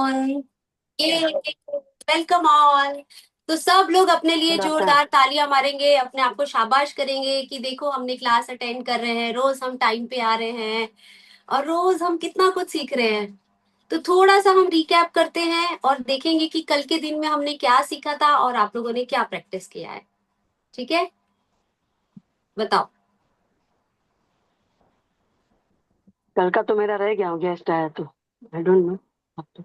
Afternoon. ये welcome all. तो सब लोग अपने लिए गुड आफ्टरनून। जोरदार तालियां मारेंगे, अपने आप को शाबाश करेंगे कि देखो हमने क्लास अटेंड कर रहे हैं, रोज हम टाइम पे आ रहे हैं और रोज हम कितना कुछ सीख रहे हैं। तो थोड़ा सा हम रिकैप करते हैं और देखेंगे कि कल के दिन में हमने क्या सीखा था और आप लोगों ने क्या प्रैक्टिस किया है। ठीक है, बताओ। कल का तो मेरा रह गया, गेस्ट आया तो आई डोंट नो। अब तो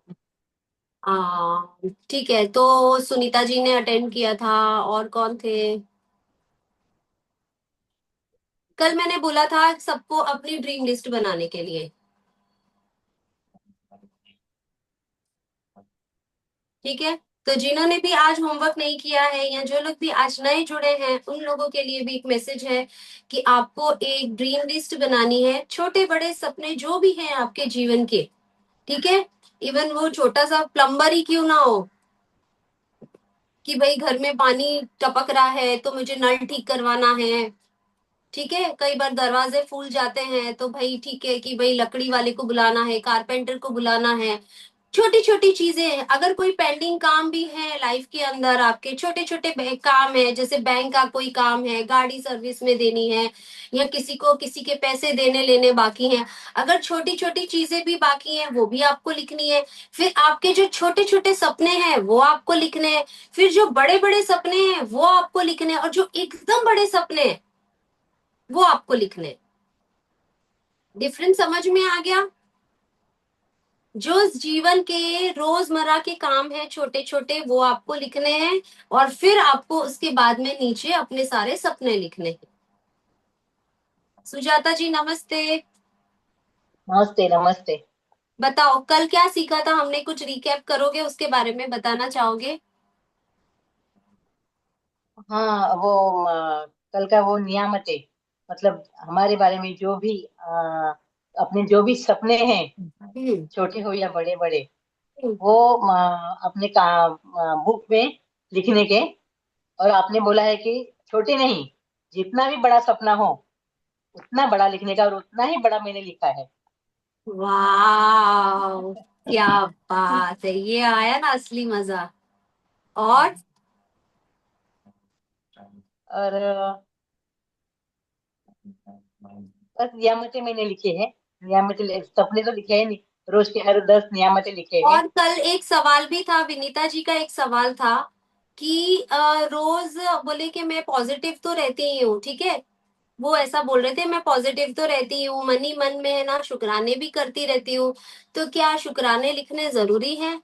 ठीक है, तो सुनीता जी ने अटेंड किया था। और कौन थे? कल मैंने बोला था सबको अपनी ड्रीम लिस्ट बनाने के लिए। ठीक है, तो जिन्होंने भी आज होमवर्क नहीं किया है या जो लोग भी आज नए जुड़े हैं उन लोगों के लिए भी एक मैसेज है कि आपको एक ड्रीम लिस्ट बनानी है, छोटे बड़े सपने जो भी हैं आपके जीवन के। ठीक है, इवन वो छोटा सा प्लम्बर ही क्यों ना हो, कि भाई घर में पानी टपक रहा है तो मुझे नल ठीक करवाना है। ठीक है, कई बार दरवाजे फूल जाते हैं तो भाई ठीक है कि भाई लकड़ी वाले को बुलाना है, कारपेंटर को बुलाना है। छोटी छोटी चीजें हैं। अगर कोई पेंडिंग काम भी है लाइफ के अंदर, आपके छोटे छोटे काम है, जैसे बैंक का कोई काम है, गाड़ी सर्विस में देनी है, या किसी को किसी के पैसे देने लेने बाकी हैं, अगर छोटी छोटी चीजें भी बाकी हैं वो भी आपको लिखनी है। फिर आपके जो छोटे छोटे सपने हैं वो आपको लिखने हैं। फिर जो बड़े बड़े सपने हैं वो आपको लिखने हैं, और जो एकदम बड़े सपने हैं वो आपको लिखने हैं। डिफरेंस समझ में आ गया? जो जीवन के रोजमर्रा के काम है छोटे छोटे वो आपको लिखने हैं, और फिर आपको उसके बाद में नीचे अपने सारे सपने लिखने हैं। सुजाता जी नमस्ते। नमस्ते नमस्ते। बताओ कल क्या सीखा था हमने, कुछ रिकैप करोगे, उसके बारे में बताना चाहोगे? हाँ वो कल का वो नियामतें, मतलब हमारे बारे में जो भी अपने जो भी सपने हैं, हम्म। छोटे हो या बड़े बड़े, हम्म। वो अपने का बुक में लिखने के। और आपने बोला है कि छोटे नहीं, जितना भी बड़ा सपना हो उतना बड़ा लिखने का, और उतना ही बड़ा मैंने लिखा है। वाह, क्या बात है, ये आया ना असली मजा। और और बस नियामतें मैंने लिखे हैं। नियामतें सपने तो लिखे हैं नहीं, रोज के हर 10 नियामतें लिखे हैं। और कल एक सवाल भी था, विनीता जी का एक सवाल था कि रोज बोले कि मैं पॉजिटिव तो रहती ही हूँ। ठीक है, वो ऐसा बोल रहे थे मैं पॉजिटिव तो रहती हूँ, मन ही मन में है ना शुक्राने भी करती रहती हूँ, तो क्या शुक्राने लिखने जरूरी है?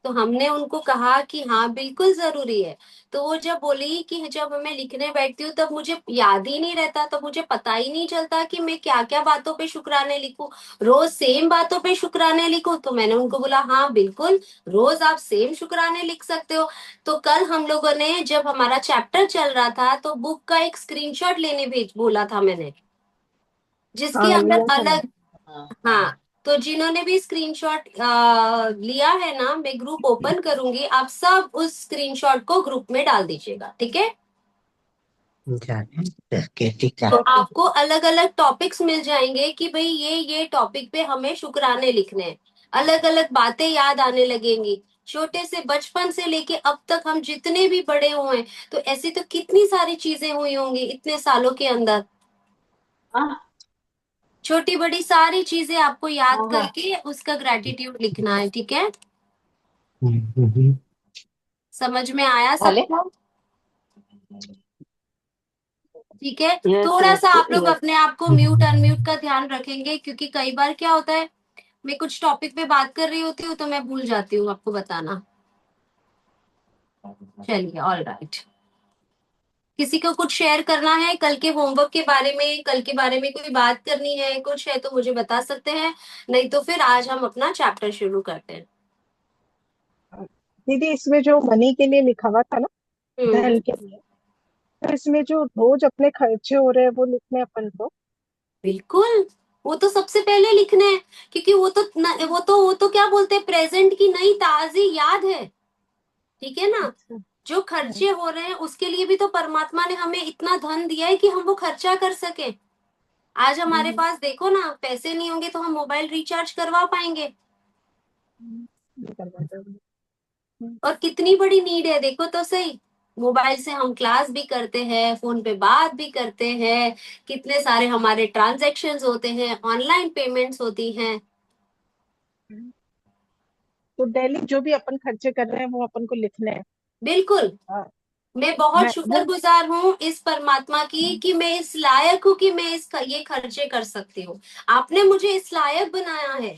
तो हमने उनको कहा कि हाँ बिल्कुल जरूरी है। तो वो जब बोली कि जब मैं लिखने बैठती हूँ तब मुझे याद ही नहीं रहता, तब मुझे पता ही नहीं चलता कि मैं क्या क्या बातों पे शुक्राने लिखूं, रोज सेम बातों पे शुक्राने लिखूं। तो मैंने उनको बोला हाँ बिल्कुल, रोज आप सेम शुक्राने लिख सकते हो। तो कल हम लोगों ने जब हमारा चैप्टर चल रहा था तो बुक का एक स्क्रीनशॉट लेने भेज बोला था मैंने, जिसके हाँ, अंदर लिया था मैंने। अलग। हाँ हाँ। हाँ, तो जिन्होंने भी स्क्रीनशॉट लिया है ना, मैं ग्रुप ओपन करूंगी, आप सब उस स्क्रीनशॉट को ग्रुप में डाल दीजिएगा। ठीक है, ओके, ठीक है। तो आपको अलग अलग टॉपिक्स मिल जाएंगे कि भाई ये टॉपिक पे हमें शुक्राने लिखने हैं। अलग अलग बातें याद आने लगेंगी, छोटे से बचपन से लेके अब तक हम जितने भी बड़े हुए हैं, तो ऐसी तो कितनी सारी चीजें हुई होंगी इतने सालों के अंदर। हाँ छोटी बड़ी सारी चीजें आपको याद हाँ हाँ। करके उसका ग्रेटिट्यूड लिखना है। ठीक है, समझ में आया हाले। सबको? ठीक है, यस थोड़ा सा यस आप लोग यस। अपने आप को म्यूट अनम्यूट का ध्यान रखेंगे, क्योंकि कई बार क्या होता है, मैं कुछ टॉपिक पे बात कर रही होती हूँ तो मैं भूल जाती हूँ आपको बताना। चलिए, ऑल राइट। किसी को कुछ शेयर करना है कल के होमवर्क के बारे में, कल के बारे में कोई बात करनी है, कुछ है तो मुझे बता सकते हैं, नहीं तो फिर आज हम अपना चैप्टर शुरू करते हैं। दीदी, इसमें जो मनी के लिए लिखा हुआ था ना, हम्म। धन के लिए, तो इसमें जो रोज अपने खर्चे हो रहे हैं वो लिखने हैं अपन को। बिल्कुल, वो तो सबसे पहले लिखने हैं, क्योंकि वो तो क्या बोलते हैं, प्रेजेंट की नई ताजी याद है। ठीक है ना, अच्छा। जो खर्चे हो रहे हैं उसके लिए भी तो परमात्मा ने हमें इतना धन दिया है कि हम वो खर्चा कर सके। आज हमारे पास देखो ना, पैसे नहीं होंगे तो हम मोबाइल रिचार्ज करवा पाएंगे। ये करवा दोगे। और कितनी बड़ी नीड है, देखो तो सही। मोबाइल से हम क्लास भी करते हैं, फोन पे बात भी करते हैं, कितने सारे हमारे ट्रांजैक्शंस होते हैं, ऑनलाइन पेमेंट्स होती हैं। तो डेली जो भी अपन खर्चे कर रहे हैं वो अपन को लिखने हैं। बिल्कुल। हाँ, मैं बहुत मैं वो शुक्रगुजार हूँ इस परमात्मा की कि मैं इस लायक हूँ कि मैं ये खर्चे कर सकती हूँ। आपने मुझे इस लायक बनाया है।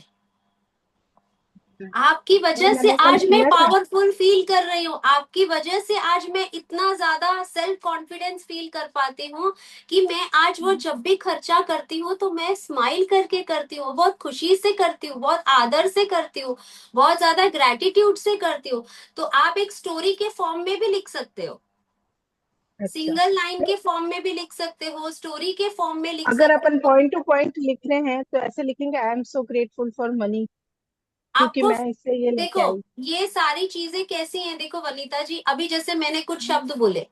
आपकी वो वजह से मैंने कल आज मैं किया था। पावरफुल फील कर रही हूँ। आपकी वजह से आज मैं इतना ज्यादा सेल्फ कॉन्फिडेंस फील कर पाती हूँ कि मैं आज वो जब भी खर्चा करती हूँ तो मैं स्माइल करके करती हूँ, बहुत खुशी से करती हूँ, बहुत आदर से करती हूँ, बहुत ज्यादा ग्रेटिट्यूड से करती हूँ। तो आप एक स्टोरी के फॉर्म में भी लिख सकते हो, अच्छा, सिंगल लाइन नहीं, के फॉर्म में भी लिख सकते हो, स्टोरी के फॉर्म में लिख अगर सकते अपन हो। पॉइंट टू पॉइंट लिख रहे हैं तो ऐसे लिखेंगे, I am so grateful for money, क्योंकि आपको मैं इससे ये लेके देखो, आई। ये सारी चीजें कैसी हैं, देखो वनीता जी, अभी जैसे मैंने कुछ शब्द बोले,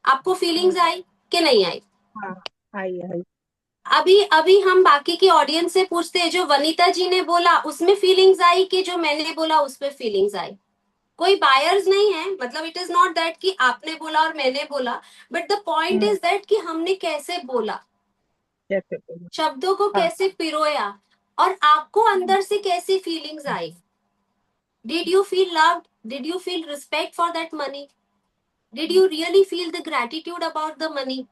आपको फीलिंग्स हम्म, आई कि नहीं आई? हाँ, आई आई। अभी अभी हम बाकी की ऑडियंस से पूछते हैं, जो वनीता जी ने बोला उसमें फीलिंग्स आई कि जो मैंने बोला उसमें फीलिंग्स आई? कोई बायर्स नहीं है, मतलब इट इज नॉट दैट कि आपने बोला और मैंने बोला, but the point hmm, is that कि हमने कैसे बोला, जैसे बोलो। शब्दों को हाँ, कैसे पिरोया, और आपको अंदर से कैसी feelings I. Did you feel loved? Did you feel respect for that money? Did you really feel the gratitude about the money?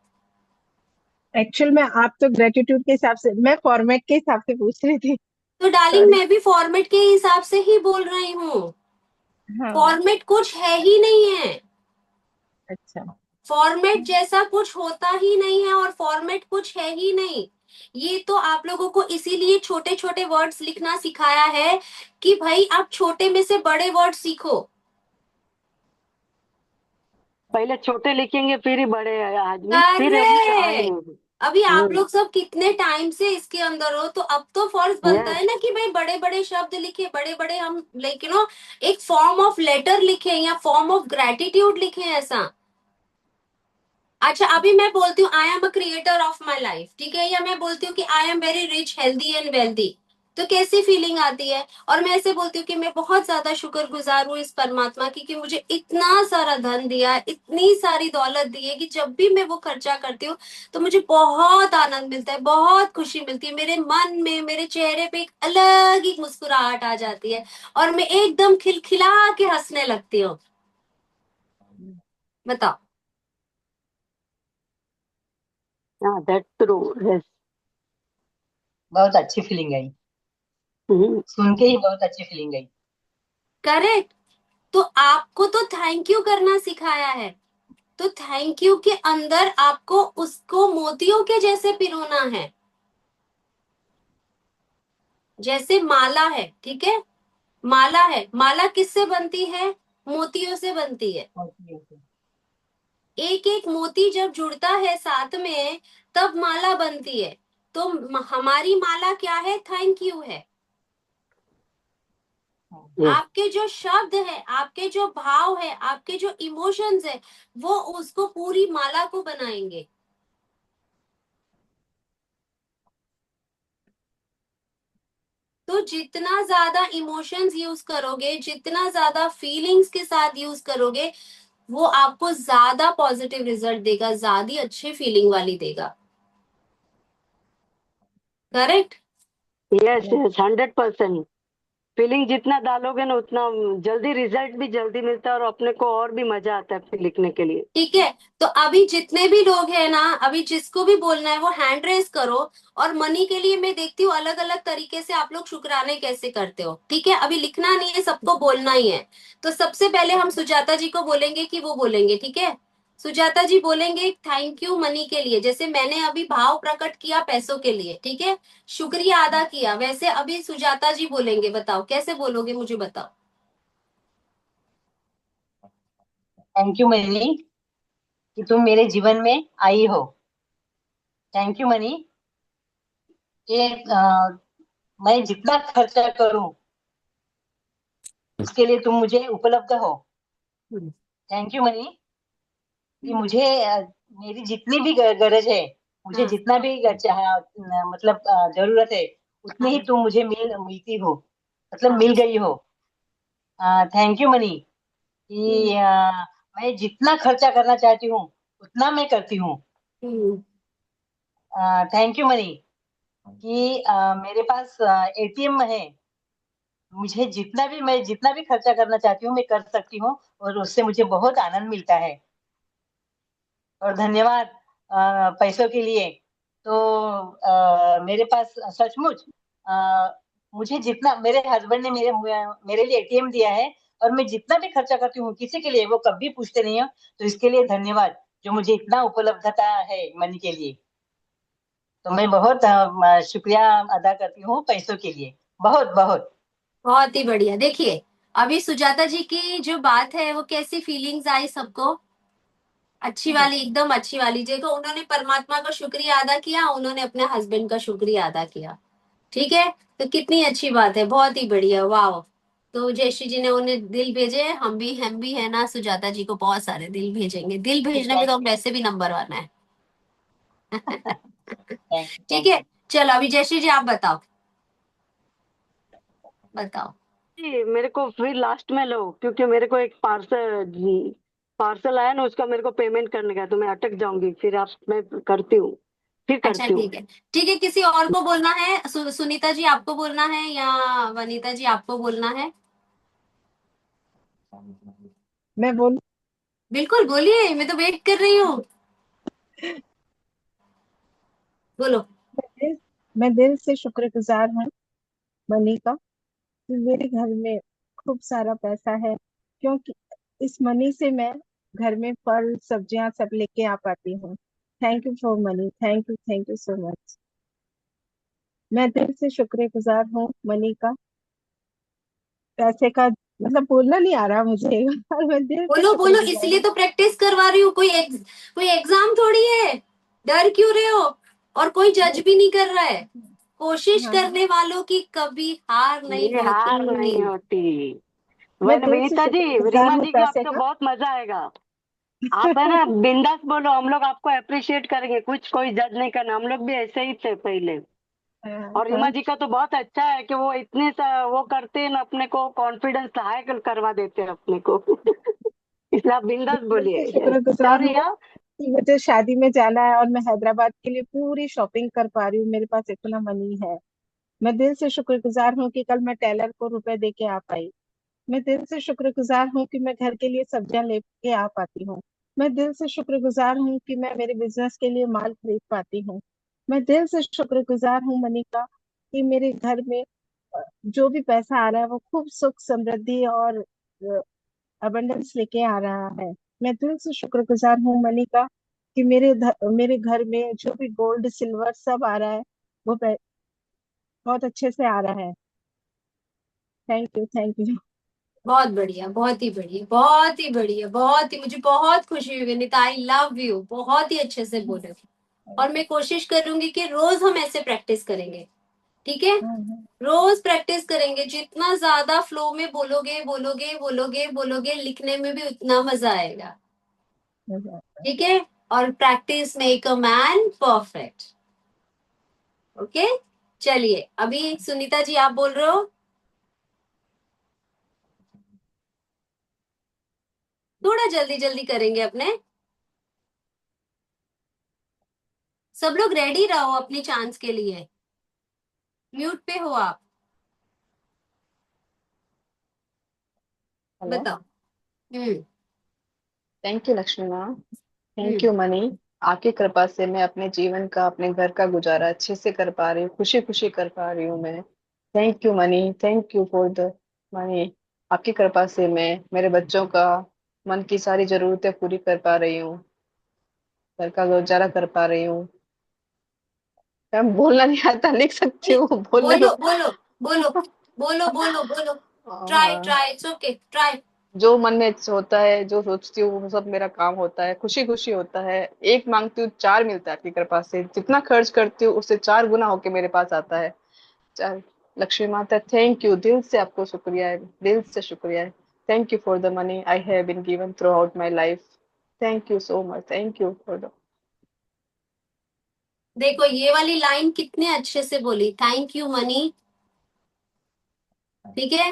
Actual में आप तो ग्रेटिट्यूड के हिसाब से, मैं फॉर्मेट के हिसाब से पूछ रही थी। तो डार्लिंग, सॉरी। मैं भी फॉर्मेट के हिसाब से ही बोल रही हूँ। हाँ। फॉर्मेट कुछ है ही नहीं है। अच्छा। फॉर्मेट जैसा कुछ होता ही नहीं है, और फॉर्मेट कुछ है ही नहीं। ये तो आप लोगों को इसीलिए छोटे छोटे वर्ड्स लिखना सिखाया है कि भाई आप छोटे में से बड़े वर्ड सीखो। पहले छोटे लिखेंगे फिर ही बड़े आदमी, फिर अभी करेक्ट। आएंगे। अभी आप हम्म। लोग सब कितने टाइम से इसके अंदर हो, तो अब तो फर्ज बनता यस। है ना कि भाई बड़े बड़े शब्द लिखे, बड़े बड़े हम लाइक एक फॉर्म ऑफ लेटर लिखे या फॉर्म ऑफ ग्रेटिट्यूड लिखे, ऐसा। अच्छा, अभी मैं बोलती हूँ I am a creator of my life, ठीक है, या मैं बोलती हूँ कि I am very rich, healthy and wealthy, तो कैसी फीलिंग आती है? और मैं ऐसे बोलती हूँ कि मैं बहुत ज्यादा शुक्रगुजार हूँ इस परमात्मा की कि मुझे इतना सारा धन दिया है, इतनी सारी दौलत दी है कि जब भी मैं वो खर्चा करती हूँ तो मुझे बहुत आनंद मिलता है, बहुत खुशी मिलती है, मेरे मन में, मेरे चेहरे पे एक अलग ही मुस्कुराहट आ जाती है, और मैं एकदम खिलखिला के हंसने लगती हूँ। बताओ। हाँ, दैट्स ट्रू। यस। बहुत अच्छी फीलिंग आई, हम्म। सुन के ही बहुत अच्छी फीलिंग आई। करेक्ट। तो आपको तो थैंक यू करना सिखाया है, तो थैंक यू के अंदर आपको उसको मोतियों के जैसे पिरोना है। जैसे माला है, ठीक है, माला है, माला किससे बनती है? मोतियों से बनती है। Okay okay. एक एक मोती जब जुड़ता है साथ में, तब माला बनती है। तो हमारी माला क्या है? थैंक यू है। यस। आपके जो शब्द है, आपके जो भाव है, आपके जो इमोशंस है, वो उसको पूरी माला को बनाएंगे। तो जितना ज्यादा इमोशंस यूज करोगे, जितना ज्यादा फीलिंग्स के साथ यूज करोगे, वो आपको ज्यादा पॉजिटिव रिजल्ट देगा, ज्यादा अच्छी फीलिंग वाली देगा। करेक्ट। यस। यस, 100%। फीलिंग जितना डालोगे ना उतना जल्दी रिजल्ट भी जल्दी मिलता है, और अपने को और भी मजा आता है फिर लिखने के लिए। ठीक है, तो अभी जितने भी लोग हैं ना, अभी जिसको भी बोलना है वो हैंड रेस करो। और मनी के लिए मैं देखती हूँ अलग अलग तरीके से आप लोग शुक्राने कैसे करते हो, ठीक है, अभी लिखना नहीं है, सबको बोलना ही है। तो सबसे पहले हम सुजाता जी को बोलेंगे कि वो बोलेंगे, ठीक है। सुजाता जी बोलेंगे थैंक यू मनी के लिए, जैसे मैंने अभी भाव प्रकट किया पैसों के लिए, ठीक है, शुक्रिया अदा किया, वैसे अभी सुजाता जी बोलेंगे। बताओ कैसे बोलोगे, मुझे बताओ। थैंक यू मनी कि तुम मेरे जीवन में आई हो। थैंक यू मनी कि मैं जितना खर्चा करूं उसके लिए तुम मुझे उपलब्ध हो। थैंक यू मनी कि मुझे मेरी जितनी भी गरज है मुझे हाँ जितना भी मतलब जरूरत है उतनी ही हाँ तुम मुझे मिलती हो, मतलब हाँ। मिल गई हो। थैंक यू मनी कि हम्म मैं जितना खर्चा करना चाहती हूँ उतना मैं करती हूँ। हम्म थैंक यू मनी कि मेरे पास एटीएम है। मैं जितना भी खर्चा करना चाहती हूँ मैं कर सकती हूँ, और उससे मुझे बहुत आनंद मिलता है। और धन्यवाद पैसों के लिए। तो मेरे पास सचमुच अ, मुझे जितना मेरे हस्बैंड ने मेरे लिए एटीएम दिया है, और मैं जितना भी खर्चा करती हूँ किसी के लिए वो कभी पूछते नहीं हो। तो इसके लिए धन्यवाद जो मुझे इतना उपलब्धता है मनी के लिए। तो मैं बहुत शुक्रिया अदा करती हूँ पैसों के लिए, बहुत बहुत। बहुत ही बढ़िया। देखिए, अभी सुजाता जी की जो बात है वो कैसी फीलिंग्स आई सबको? अच्छी वाली, एकदम अच्छी वाली। देखो, उन्होंने परमात्मा का शुक्रिया अदा किया, उन्होंने अपने हस्बैंड का शुक्रिया अदा किया। ठीक है, तो कितनी अच्छी बात है, बहुत ही बढ़िया, वाह। तो जयश्री जी ने उन्हें दिल भेजे, हम भी है ना, सुजाता जी को बहुत सारे दिल भेजेंगे। दिल भेजने में थैंक तो हम वैसे भी नंबर वन है। थैंक यू ठीक थैंक है, यू। चलो अभी जयश्री जी आप बताओ, बताओ। जी, मेरे को फिर लास्ट में लो, क्योंकि मेरे को एक पार्सल आया ना, उसका मेरे को पेमेंट करने का है, तो मैं अटक जाऊंगी। फिर आप मैं करती हूँ, फिर अच्छा करती हूँ। ठीक है, ठीक है। किसी और को बोलना है? सुनीता जी आपको बोलना है या वनीता जी आपको बोलना है? मैं बोल बिल्कुल बोलिए, मैं तो वेट कर रही हूँ। बोलो। मैं दिल से शुक्रगुजार हूँ मनी का, कि मेरे घर में खूब सारा पैसा है, क्योंकि इस मनी से मैं घर में फल सब्जियां सब लेके आ पाती हूँ। Thank you for money, thank you so much. मैं दिल से शुक्रगुजार हूँ मनी का, पैसे का मतलब बोलना नहीं आ रहा मुझे और मैं दिल से बोलो बोलो, शुक्रगुजार इसलिए हूँ। तो प्रैक्टिस करवा रही हूँ। कोई एग्जाम थोड़ी है। डर क्यों रहे हो? और कोई जज भी नहीं कर रहा है। कोशिश हाँ, करने वालों की कभी हार नहीं ये हार नहीं होती। होती। मैं दिल से विनीता जी, शुक्रगुजार रीमा हूँ जी को पैसे आपसे का। बहुत मजा आएगा। आप है ना, बिंदास बोलो, हम लोग आपको अप्रिशिएट करेंगे। कुछ कोई जज नहीं करना, हम लोग भी ऐसे ही थे पहले। हाँ, और रीमा हाँ, जी का तो बहुत अच्छा है कि वो इतने वो करते हैं ना, अपने को कॉन्फिडेंस हाई करवा देते हैं अपने को। इसलिए आप बिंदास मैं दिल से बोलिए। शुक्रगुजार सॉरी हूँ हाँ। कि मुझे शादी में जाना है और मैं हैदराबाद के लिए पूरी शॉपिंग कर पा रही हूँ, मेरे पास इतना मनी है। मैं दिल से शुक्रगुजार हूँ कि कल मैं टेलर को रुपए दे के आ पाई। मैं दिल से शुक्रगुजार हूँ कि मैं घर के लिए सब्जियां लेके आ पाती हूँ। मैं दिल से शुक्रगुजार हूँ कि मैं मेरे बिजनेस के लिए माल खरीद पाती हूँ। मैं दिल से शुक्रगुजार हूँ मनी का, कि मेरे घर में जो भी पैसा आ रहा है वो खूब सुख समृद्धि और अबंडेंस लेके आ रहा है। मैं दिल से शुक्रगुजार हूँ मनी का, कि मेरे घर में जो भी गोल्ड सिल्वर सब आ रहा है वो बहुत अच्छे से आ रहा है। Thank you. बहुत बढ़िया, बहुत ही बढ़िया, बहुत ही बढ़िया, बहुत ही, मुझे बहुत खुशी हुई विनीता। आई लव यू, बहुत ही अच्छे से बोले। और मैं कोशिश करूंगी कि रोज हम ऐसे प्रैक्टिस करेंगे। ठीक है, रोज प्रैक्टिस करेंगे। जितना ज्यादा फ्लो में बोलोगे बोलोगे बोलोगे बोलोगे, लिखने में भी उतना मजा आएगा। ठीक है, और practice make a man perfect. Okay, चलिए अभी सुनीता जी आप बोल रहे हो। थोड़ा जल्दी जल्दी करेंगे अपने। सब लोग रेडी रहो अपनी चांस के लिए। म्यूट पे हो आप, हेलो। बताओ। हम्म थैंक यू लक्ष्मी माँ। Thank hmm you money. आपकी कृपा से मैं अपने जीवन का, अपने घर का गुजारा अच्छे से कर पा रही हूँ, खुशी खुशी कर पा रही हूँ मैं। Thank you money, thank you for the money. आपकी कृपा से मैं मेरे बच्चों का मन की सारी जरूरतें पूरी कर पा रही हूँ, घर का गुजारा कर पा रही हूँ। मैं बोलना नहीं आता, लिख सकती नहीं, हूँ, बोलने बोलो में। बोलो बोलो बोलो बोलो बोलो। Try try, it's okay, try. जो मन में होता है, जो सोचती हूँ, वो सब मेरा काम होता है, खुशी खुशी होता है। एक मांगती हूँ चार मिलता है आपकी कृपा से। जितना खर्च करती हूँ उससे चार गुना होके मेरे पास आता है। चार। लक्ष्मी माता, थैंक यू, दिल से आपको शुक्रिया है, दिल से शुक्रिया है। Thank you for the money I have been given throughout my life. Thank you so much, thank you for the देखो ये वाली लाइन कितने अच्छे से बोली, थैंक यू मनी, ठीक है,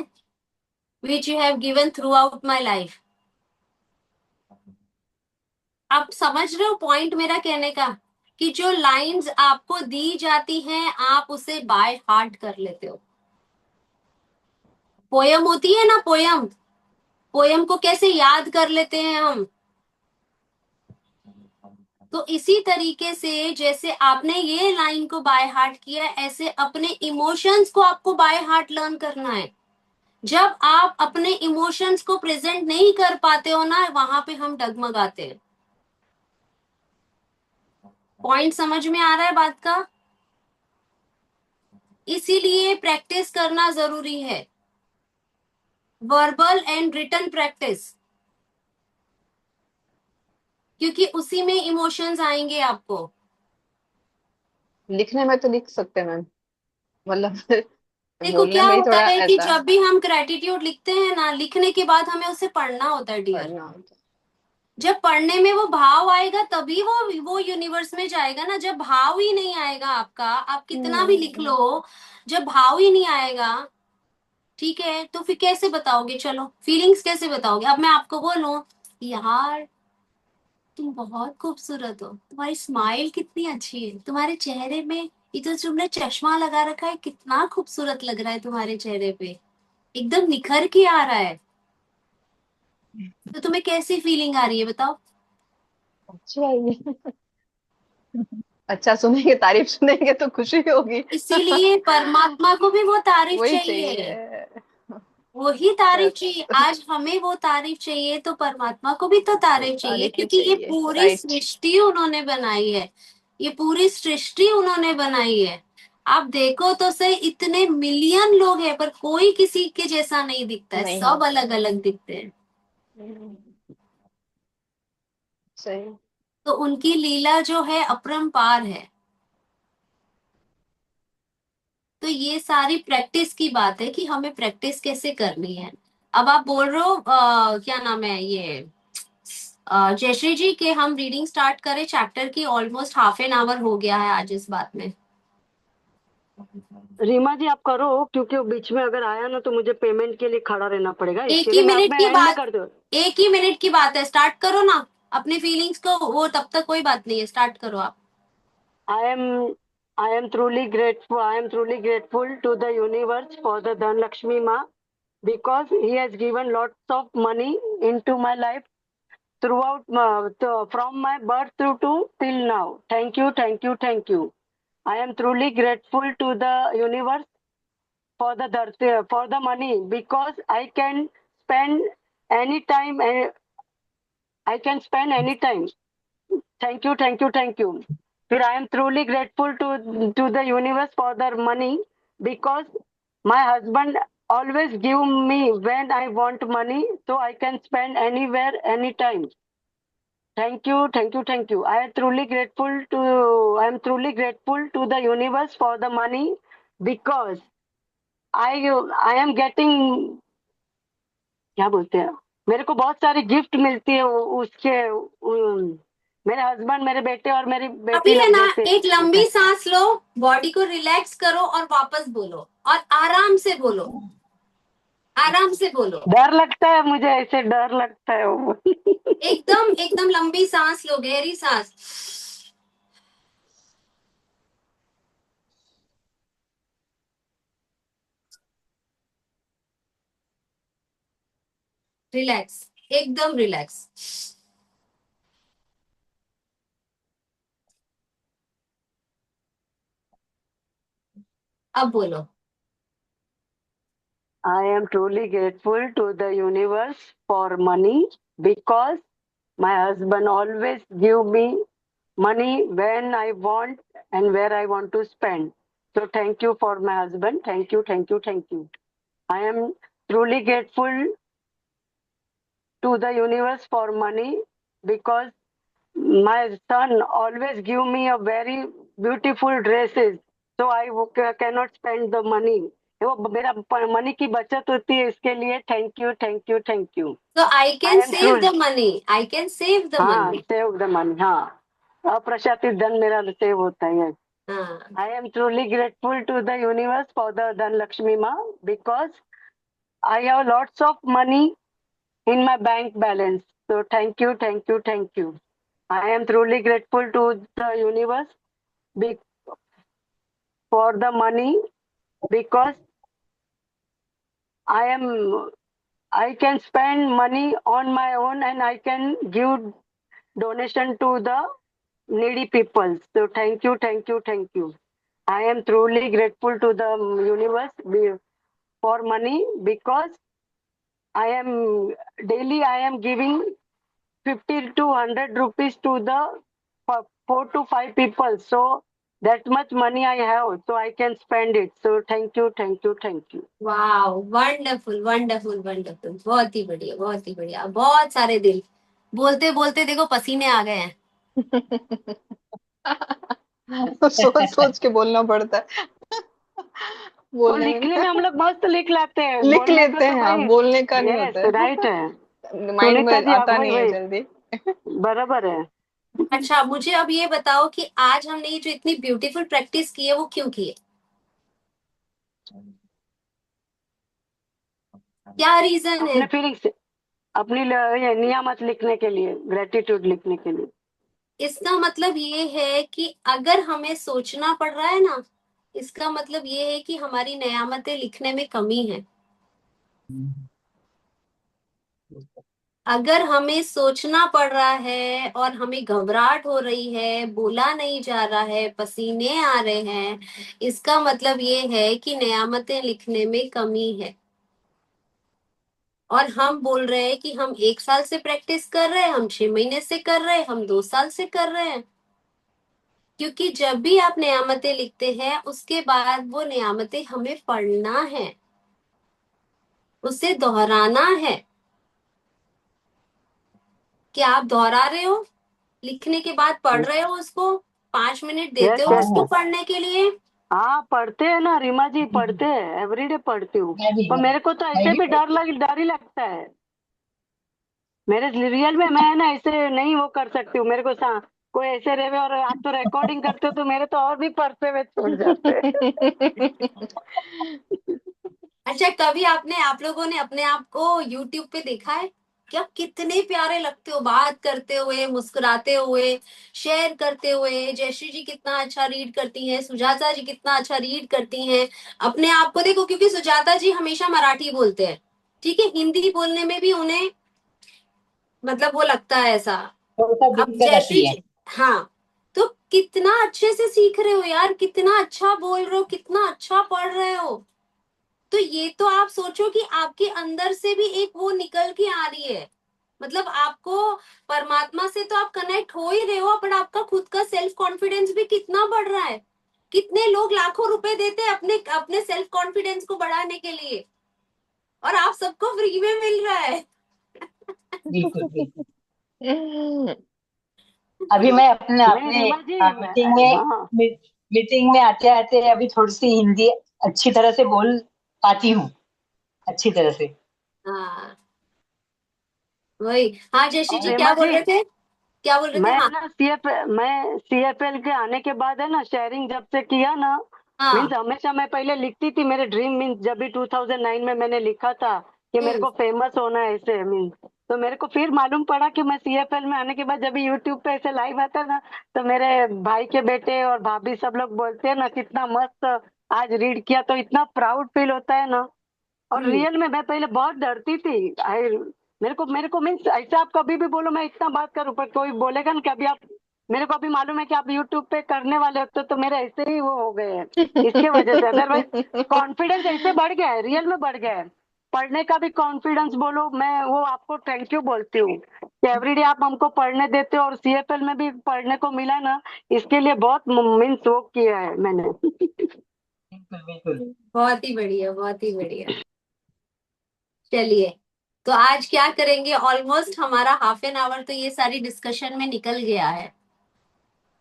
which you have given throughout my life. आप समझ रहे हो पॉइंट मेरा कहने का, कि जो लाइंस आपको दी जाती हैं आप उसे बाय हार्ट कर लेते हो। पोयम होती है ना, पोयम, पोयम को कैसे याद कर लेते हैं हम। तो इसी तरीके से जैसे आपने ये लाइन को बाय हार्ट किया, ऐसे अपने इमोशंस को आपको बाय हार्ट लर्न करना है। जब आप अपने इमोशंस को प्रेजेंट नहीं कर पाते हो ना, वहां पे हम डगमगाते हैं। पॉइंट समझ में आ रहा है बात का? इसीलिए प्रैक्टिस करना जरूरी है, वर्बल एंड रिटन प्रैक्टिस, क्योंकि उसी में इमोशंस आएंगे आपको। लिखने में तो लिख सकते हैं मैम, मतलब देखो बोलने क्या में ही होता थोड़ा है कि ऐसा जब भी हम ग्रेटिट्यूड लिखते हैं ना, लिखने के बाद हमें उसे पढ़ना होता है डियर। पढ़ना होता जब पढ़ने में वो भाव आएगा तभी वो यूनिवर्स में जाएगा ना। जब भाव ही नहीं आएगा आपका, आप है। कितना भी लिख लो, जब भाव ही नहीं आएगा, ठीक है, तो फिर कैसे बताओगे? चलो फीलिंग्स कैसे बताओगे? अब मैं आपको बोलूं, यार तुम बहुत खूबसूरत हो, तुम्हारी स्माइल कितनी अच्छी है, तुम्हारे चेहरे में ये जो तुमने चश्मा लगा रखा है कितना खूबसूरत लग रहा है तुम्हारे चेहरे पे, एकदम निखर के आ रहा है। तो तुम्हें कैसी फीलिंग आ रही है बताओ? अच्छा ये, अच्छा सुनेंगे, तारीफ सुनेंगे तो खुशी होगी। इसीलिए परमात्मा को भी वो तारीफ वही चाहिए, चाहिए। वही तारीफ चाहिए। आज हमें वो तारीफ चाहिए तो परमात्मा को भी तो तारीफ चाहिए, तारीफ ही क्योंकि ये चाहिए, पूरी राइट। सृष्टि उन्होंने बनाई है, ये पूरी सृष्टि उन्होंने बनाई है। आप देखो तो सही, इतने मिलियन लोग हैं पर कोई किसी के जैसा नहीं दिखता है, नहीं सब होता अलग है। अलग दिखते हैं। सही। तो उनकी लीला जो है अपरंपार है। तो ये सारी प्रैक्टिस की बात है कि हमें प्रैक्टिस कैसे करनी है। अब आप बोल रहे हो क्या नाम है ये, जयश्री जी, के हम रीडिंग स्टार्ट करें चैप्टर की? ऑलमोस्ट हाफ एन आवर हो गया है आज इस बात में। रीमा जी आप करो, क्योंकि वो बीच में अगर आया ना तो मुझे पेमेंट के लिए खड़ा रहना पड़ेगा, एक इसके ही लिए मिनट मैं की एंड में बात, कर दूं। एक ही मिनट की बात है, स्टार्ट करो ना। अपनी फीलिंग्स को वो, तब तक कोई बात नहीं है, स्टार्ट करो आप। I am I am truly grateful. I am truly grateful to the universe for the Dhanlakshmi Ma, because he has given lots of money into my life throughout from my birth through to till now. Thank you, thank you, thank you. I am truly grateful to the universe for for the money, because I can spend any time. I can spend any time. Thank you, thank you, thank you. फिर I am truly grateful to the universe for the money, because my husband always give me when I want money, so I can spend anywhere, anytime. Thank you, thank you, thank you. I am truly grateful to the universe for the money, because I I am getting, क्या बोलते हैं, मेरे को बहुत सारी gift मिलती है मेरे हस्बैंड, मेरे बेटे और मेरी अभी बेटी है लोग ना, देते एक हैं। लंबी सांस लो, बॉडी को रिलैक्स करो और वापस बोलो, और आराम से बोलो, आराम से बोलो। डर लगता है मुझे, ऐसे डर लगता है वो। एकदम एकदम लंबी सांस लो, गहरी सांस, रिलैक्स, एकदम रिलैक्स। अब बोलो। I am truly grateful to the universe for money, because my husband always give me money when I want and where I want to spend. So thank you for my husband. Thank you, thank you, thank you. I am truly grateful to the universe for money, because my son always give me a very beautiful dresses, so I cannot spend the money. वो मेरा money की बचत होती है, इसके लिए thank you, thank you, thank you. So I I can am save truly, the money. I can save the हाँ money. Save the money, हाँ अप्रशासित धन मेरा सेव होता है। हाँ, I am truly grateful to the universe for the Dhanlakshmi Ma because I have lots of money in my bank balance. So thank you, thank you, thank you. I am truly grateful to the universe be- for the money because I am I can spend money on my own and I can give donation to the needy people. So thank you, thank you, thank you. I am truly grateful to the universe for money because I am giving 50 to 100 rupees to the 4 to 5 people. So that much money I have, so I can spend it. So thank you, thank you, thank you. Wow, wonderful wonderful wonderful, बहुत ही बढ़िया, बहुत ही बढ़िया, बहुत सारे दिल। बोलते बोलते देखो पसीने आ गए हैं। सोच सोच के बोलना पड़ता है। वो बोलने में लिखने में ना हम लोग मस्त लिख लाते हैं, लिख बोलने का लेते तो हैं, हाँ, भाई। बोलने का नहीं यस, होता राइट है। है। माइंड सुनीता में जी, आप आता वही नहीं है वही जल्दी। बराबर है। अच्छा, मुझे अब ये बताओ कि आज हमने ये जो इतनी ब्यूटीफुल प्रैक्टिस की है वो क्यों की है? क्या रीजन है? अपने फीलिंग्स, अपनी ये नियामत लिखने के लिए, ग्रेटिट्यूड लिखने के लिए। इसका मतलब ये है कि अगर हमें सोचना पड़ रहा है ना, इसका मतलब ये है कि हमारी नेयामतें लिखने में कमी है। अगर हमें सोचना पड़ रहा है और हमें घबराहट हो रही है, बोला नहीं जा रहा है, पसीने आ रहे हैं, इसका मतलब ये है कि नेयामतें लिखने में कमी है। और हम बोल रहे हैं कि हम 1 साल से प्रैक्टिस कर रहे हैं, हम 6 महीने से कर रहे हैं, हम 2 साल से कर रहे हैं। क्योंकि जब भी आप नेयामतें लिखते हैं उसके बाद वो नेयामतें हमें पढ़ना है, उसे दोहराना है। क्या आप दोहरा रहे हो? लिखने के बाद पढ़ रहे हो उसको? 5 मिनट देते यस हो यस। उसको पढ़ने के लिए? हाँ, पढ़ते हैं ना रीमा जी, पढ़ते हैं, एवरीडे पढ़ती हूँ। मैं भी पर मेरे को तो मैं ऐसे भी भी डर ही लगता है। मेरे रियल में मैं ना ऐसे नहीं वो कर सकती हूँ। मेरे को कोई ऐसे रहे और आप तो रिकॉर्डिंग करते हो तो मेरे तो और भी परसे में छूट जाते हैं। अच्छा, कभी आप लोगों ने अपने आप को यूट्यूब पे देखा है क्या? कितने प्यारे लगते हो बात करते हुए, मुस्कुराते हुए, शेयर करते हुए। जयश्री जी कितना अच्छा रीड करती हैं, सुजाता जी कितना अच्छा रीड करती हैं। अपने आप को देखो, क्योंकि सुजाता जी हमेशा मराठी बोलते हैं, ठीक है, हिंदी बोलने में भी उन्हें मतलब वो लगता है ऐसा। थोड़ा सा अब दिक्कत जयश्री आती है। जी, हाँ, तो कितना अच्छे से सीख रहे हो यार, कितना अच्छा बोल रहे हो, कितना अच्छा पढ़ रहे हो। तो ये तो आप सोचो कि आपके अंदर से भी एक वो निकल के आ रही है। मतलब आपको परमात्मा से तो आप कनेक्ट हो ही रहे हो, पर आपका खुद का सेल्फ कॉन्फिडेंस भी कितना बढ़ रहा है। कितने लोग लाखों रुपए देते हैं अपने अपने सेल्फ कॉन्फिडेंस को बढ़ाने के लिए, और आप सबको फ्री में मिल रहा है। बिल्कुल बिल्कुल। अभी मैं अपने नहीं अपने रीमा जी, हाँ। मीटिंग में आते आते अभी थोड़ी सी हिंदी अच्छी तरह से बोल पाती हूँ, अच्छी तरह से। हाँ, वही। हाँ जयश्री और जी, क्या रीमा बोल जी, रहे थे? क्या बोल रहे थे? हाँ, मैं सीएफएल के आने के बाद है ना, शेयरिंग जब से किया ना, मीन्स हाँ। हमेशा मैं पहले लिखती थी। मेरे ड्रीम मीन्स जब भी 2009 में मैंने लिखा था कि मेरे हम्म। को फेमस होना है ऐसे मीन्स। तो मेरे को फिर मालूम पड़ा कि मैं सीएफएल में आने के बाद जब भी यूट्यूब पे ऐसे लाइव आता है ना, तो मेरे भाई के बेटे और भाभी सब लोग बोलते हैं ना कितना मस्त आज रीड किया, तो इतना प्राउड फील होता है ना। और हम्म। रियल में मैं पहले बहुत डरती थी। मेरे को मीन्स ऐसा आप कभी भी बोलो मैं इतना बात करूं, पर कोई बोलेगा ना कि अभी आप, मेरे को अभी मालूम है कि आप यूट्यूब पे करने वाले होते तो मेरे ऐसे ही वो हो गए हैं इसके वजह से। अदरवाइज कॉन्फिडेंस ऐसे बढ़ गया है, रियल में बढ़ गया है। पढ़ने का भी कॉन्फिडेंस बोलो, मैं वो आपको थैंक यू बोलती हूँ कि एवरीडे आप हमको पढ़ने देते हो, और सीएफएल में भी पढ़ने को मिला ना, इसके लिए बहुत मीन्स वो किया है मैंने। बिल्कुल बिल्कुल। बहुत ही बढ़िया, बहुत ही बढ़िया। चलिए, तो आज क्या करेंगे, ऑलमोस्ट हमारा हाफ एन आवर तो ये सारी डिस्कशन में निकल गया है,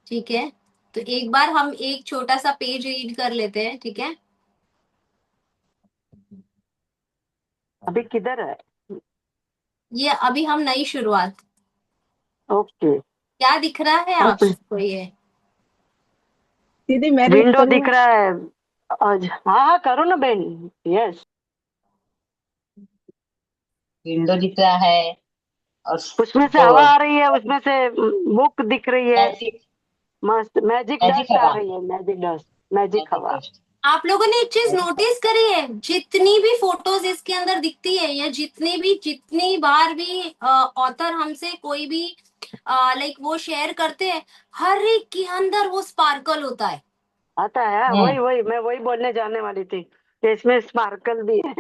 ठीक है। तो एक बार हम एक छोटा सा पेज रीड कर लेते हैं, ठीक है। अभी किधर है? ये अभी हम नई शुरुआत, ओके। क्या दिख रहा है आप सबको ये? दीदी मैं रीड विंडो करूँ? दिख रहा है आज। हाँ हाँ करो ना बहन। यस, विंडो दिख रहा है और उसमें से वो हवा आ रही है, उसमें से बुक दिख रही है। मैजिक मस्त मैजिक मैजिक डस्ट आ हवा, रही है, मैजिक डस्ट, मैजिक मैजिक हवा। डस्ट, आप लोगों ने एक चीज मैजिक। नोटिस करी है, जितनी भी फोटोज इसके अंदर दिखती है या जितनी बार भी ऑथर हमसे कोई भी लाइक वो शेयर करते हैं, हर एक के अंदर वो स्पार्कल होता आता है, हम्म। वही वही मैं वही बोलने जाने वाली थी कि इसमें स्पार्कल भी है।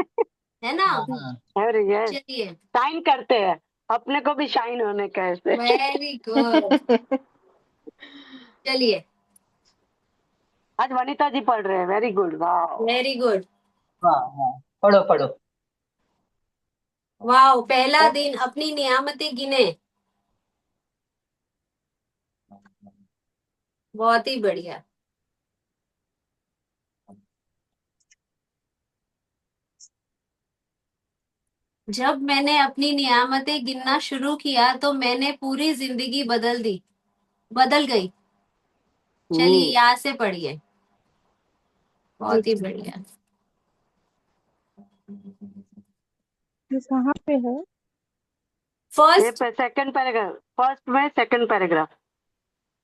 है ना? हाँ। अरे यस, चलिए, शाइन करते हैं, अपने को भी शाइन होने का ऐसे। Very good. चलिए, आज वनिता जी पढ़ रहे हैं, वेरी गुड, वाह। Very good. वाह वाह, पढ़ो पढ़ो। वाह, पहला दिन अपनी नियामतें गिने। बहुत ही बढ़िया। जब मैंने अपनी नियामतें गिनना शुरू किया तो मैंने पूरी जिंदगी बदल गई। चलिए, हम्म। यहाँ से पढ़िए। बहुत ही एक बढ़िया। ये कहाँ पे है? ये फर्स्ट, सेकंड पैराग्राफ, फर्स्ट में सेकंड पैराग्राफ।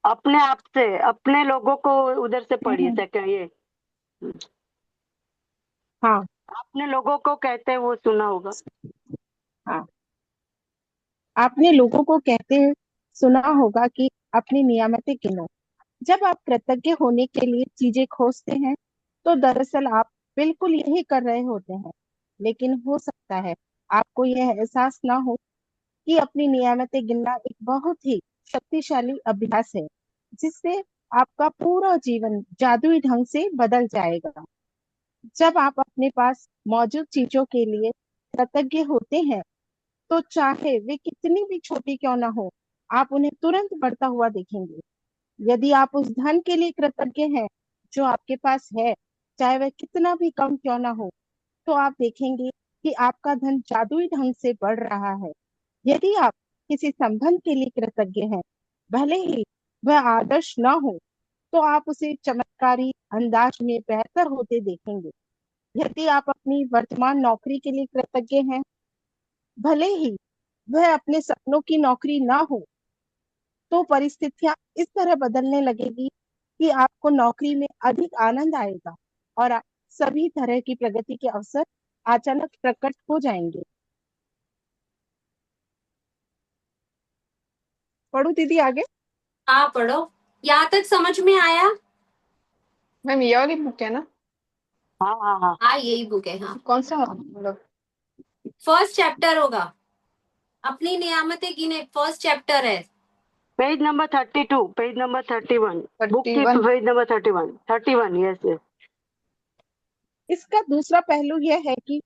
अपने आप से, अपने लोगों को उधर से पढ़िए, हम्म, सेकंड ये। हाँ अपने लोगों को कहते हैं, वो सुना होगा। हाँ। आपने लोगों को कहते सुना होगा कि अपनी नियामतें गिनो। जब आप कृतज्ञ होने के लिए चीजें खोजते हैं तो दरअसल आप बिल्कुल यही कर रहे होते हैं। लेकिन हो सकता है आपको यह एहसास ना हो कि अपनी नियामतें गिनना एक बहुत ही शक्तिशाली अभ्यास है, जिससे आपका पूरा जीवन जादुई ढंग से बदल जाएगा। जब आप अपने पास मौजूद चीजों के लिए कृतज्ञ होते हैं तो चाहे वे कितनी भी छोटी क्यों ना हो, आप उन्हें तुरंत बढ़ता हुआ देखेंगे। यदि आप उस धन के लिए कृतज्ञ हैं जो आपके पास है, चाहे वह कितना भी कम क्यों ना हो, तो आप देखेंगे कि आपका धन जादुई ढंग से बढ़ रहा है। यदि आप किसी संबंध के लिए कृतज्ञ हैं, भले ही वह आदर्श न हो, तो आप उसे चमत्कारी अंदाज में बेहतर होते देखेंगे। यदि आप अपनी वर्तमान नौकरी के लिए कृतज्ञ हैं, भले ही वह अपने सपनों की नौकरी ना हो, तो परिस्थितियां इस तरह बदलने लगेगी कि आपको नौकरी में अधिक आनंद आएगा और आप सभी तरह की प्रगति के अवसर अचानक प्रकट हो जाएंगे। पढ़ू दीदी आगे? आप पढ़ो। यहाँ तक समझ में आया? मैम ये वाली बुक है ना? हाँ हाँ हाँ। हाँ, यही बुक है, हाँ। कौन सा मतलब? फर्स्ट चैप्टर होगा, अपनी नियामतें गिने, फर्स्ट चैप्टर है। Page number 32, page number 31, book की 31। Page number 31, 31, yes yes. इसका दूसरा पहलू यह है कि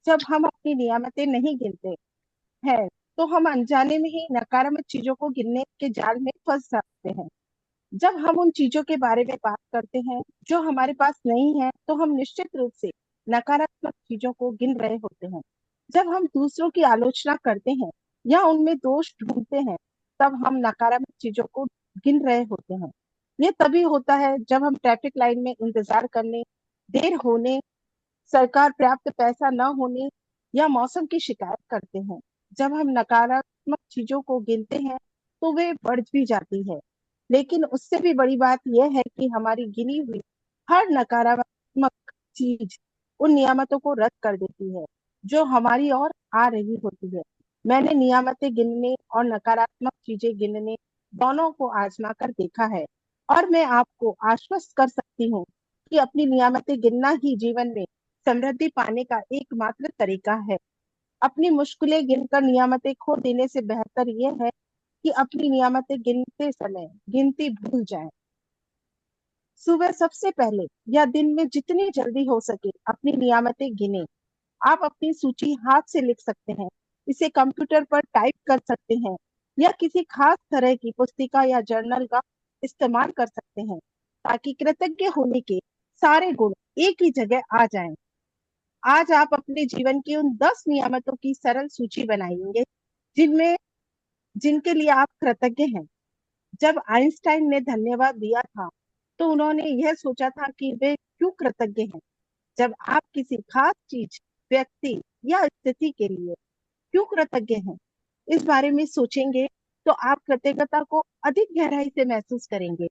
जब हम अपनी नियामतें नहीं गिनते हैं तो हम अनजाने में ही नकारात्मक चीजों को गिनने के जाल में फंस सकते हैं। जब हम उन चीजों के बारे में बात करते हैं जो हमारे पास नहीं है, तो हम निश्चित रूप से नकारात्मक चीजों को गिन रहे होते हैं। जब हम दूसरों की आलोचना करते हैं या उनमें दोष ढूंढते हैं, तब हम नकारात्मक चीजों को गिन रहे होते हैं। ये तभी होता है जब हम ट्रैफिक लाइन में इंतजार करने, देर होने, सरकार पर्याप्त पैसा न होने या मौसम की शिकायत करते हैं। जब हम नकारात्मक चीजों को गिनते हैं तो वे बढ़ भी जाती है। लेकिन उससे भी बड़ी बात यह है कि हमारी गिनी हुई हर नकारात्मक चीज उन नियामतों को रद्द कर देती है जो हमारी ओर आ रही होती है। मैंने नियामतें गिनने और नकारात्मक चीजें गिनने दोनों को आजमा कर देखा है, और मैं आपको आश्वस्त कर सकती हूँ कि अपनी नियामतें गिनना ही जीवन में समृद्धि पाने का एकमात्र तरीका है। अपनी मुश्किलें गिनकर नियामतें खो देने से बेहतर यह है कि अपनी नियामतें गिनते समय गिनती भूल जाएं। सुबह सबसे पहले या दिन में जितनी जल्दी हो सके अपनी नियामतें गिने। आप अपनी सूची हाथ से लिख सकते हैं, इसे कंप्यूटर पर टाइप कर सकते हैं, या किसी खास तरह की पुस्तिका या जर्नल का इस्तेमाल कर सकते हैं, ताकि कृतज्ञ होने के सारे गुण एक ही जगह आ जाएं। आज आप अपने जीवन की उन 10 नियामतों की सरल सूची बनाएंगे जिनमें जिनके लिए आप कृतज्ञ हैं। जब आइंस्टाइन ने धन्यवाद दिया था तो उन्होंने यह सोचा था कि वे क्यों कृतज्ञ हैं। जब आप किसी खास चीज, व्यक्ति या स्थिति के लिए क्यों कृतज्ञ हैं, इस बारे में सोचेंगे तो आप कृतज्ञता को अधिक गहराई से महसूस करेंगे।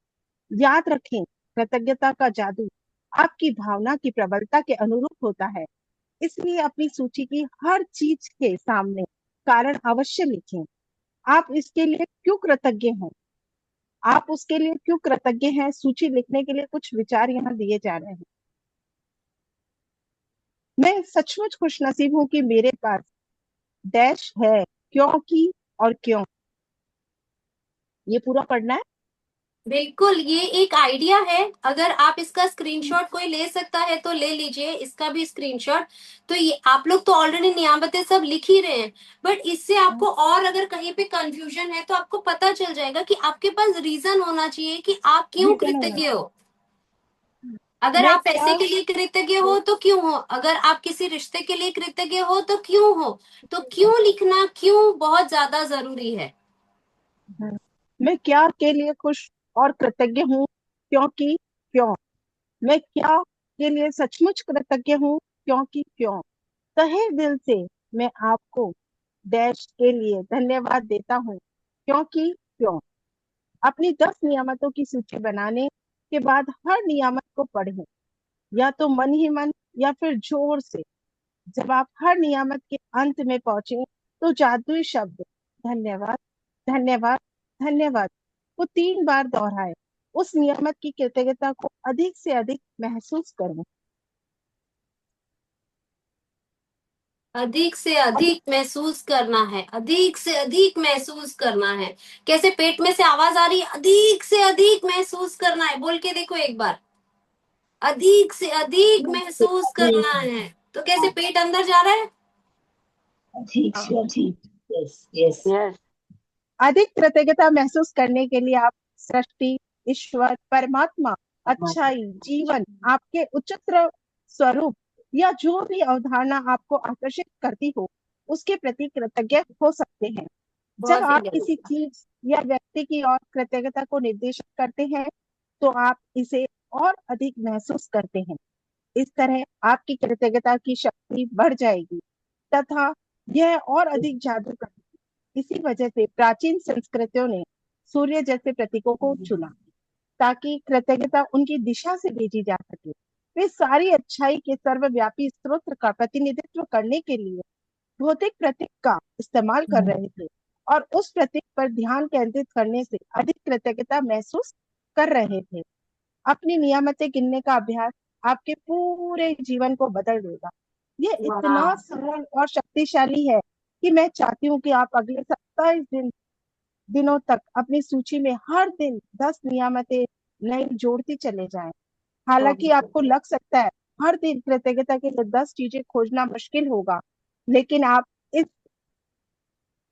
याद रखें, कृतज्ञता का जादू आपकी भावना की प्रबलता के अनुरूप होता है। इसलिए अपनी सूची की हर चीज के सामने कारण अवश्य लिखें। आप इसके लिए क्यों कृतज्ञ हैं, आप उसके लिए क्यों कृतज्ञ हैं, सूची लिखने के लिए कुछ विचार यहाँ दिए जा रहे हैं। मैं सचमुच खुशनसीब हूं कि मेरे पास डैश है, क्योंकि और क्यों। ये पूरा पढ़ना है। बिल्कुल, ये एक आइडिया है। अगर आप इसका स्क्रीनशॉट कोई ले सकता है तो ले लीजिए, इसका भी स्क्रीनशॉट। तो ये आप लोग तो ऑलरेडी नियामतें सब लिख ही रहे हैं, बट इससे आपको और अगर कहीं पे कंफ्यूजन है तो आपको पता चल जाएगा कि आपके पास रीजन होना चाहिए कि आप क्यों रीजन होना कृतज्ञ हो। चाहिए। अगर मैं आप पैसे क्या के लिए कृतज्ञ हो तो क्यों हो, अगर आप किसी रिश्ते के लिए कृतज्ञ हो तो क्यों हो। तो क्यों लिखना, क्यों बहुत ज्यादा जरूरी है। मैं क्या के लिए खुश और कृतज्ञ हूँ, क्योंकि क्यों। मैं क्या के लिए सचमुच कृतज्ञ हूँ, क्योंकि क्यों। तहे दिल से मैं आपको डैश के लिए धन्यवाद देता हूँ, क्योंकि क्यों। अपनी 10 नियामतों की सूची बनाने के बाद हर नियामत को पढ़ें, या तो मन ही मन या फिर जोर से। जब आप हर नियामत के अंत में पहुंचे तो जादुई शब्द धन्यवाद, धन्यवाद, धन्यवाद को 3 बार दोहराए। उस नियामत की कृतज्ञता को अधिक से अधिक महसूस करें। अधिक से अधिक महसूस करना है, अधिक से अधिक महसूस करना है। कैसे पेट में से आवाज आ रही है, अधिक से अधिक महसूस करना है, बोल के देखो एक बार। अधिक से अधिक महसूस करना है। तो कैसे पेट अंदर जा रहा है। ठीक से ठीक। Yes yes. यस। अधिक कृतज्ञता महसूस करने के लिए आप सृष्टि, ईश्वर, परमात्मा, अच्छाई, जीवन, आपके उच्चतर स्वरूप या जो भी अवधारणा आपको आकर्षित करती हो, उसके प्रति कृतज्ञ हो सकते हैं। जब बहुत ही आप बढ़िया। किसी चीज या व्यक्ति की ओर कृतज्ञता को निर्देशित करते हैं तो आप इसे और अधिक महसूस करते हैं। इस तरह आपकी कृतज्ञता की शक्ति बढ़ जाएगी तथा यह और अधिक जादू करेगी। इसी वजह से प्राचीन संस्कृतियों ने सूर्य जैसे प्रतीकों को चुना, ताकि कृतज्ञता उनकी दिशा से भेजी जा सके। वे सारी अच्छाई के सर्वव्यापी स्रोत का प्रतिनिधित्व करने के लिए भौतिक प्रतीक का इस्तेमाल कर रहे थे और उस प्रतीक पर ध्यान केंद्रित करने से अधिक कृतज्ञता महसूस कर रहे थे। अपनी नियामतें गिनने का अभ्यास आपके पूरे जीवन को बदल देगा। ये इतना सरल और शक्तिशाली है कि मैं चाहती हूँ कि आप अगले 27 दिनों तक अपनी सूची में हर दिन 10 नियामतें नई जोड़ती चले जाएं। हालांकि आपको लग सकता है हर दिन कृतज्ञता के लिए 10 चीजें खोजना मुश्किल होगा, लेकिन आप इस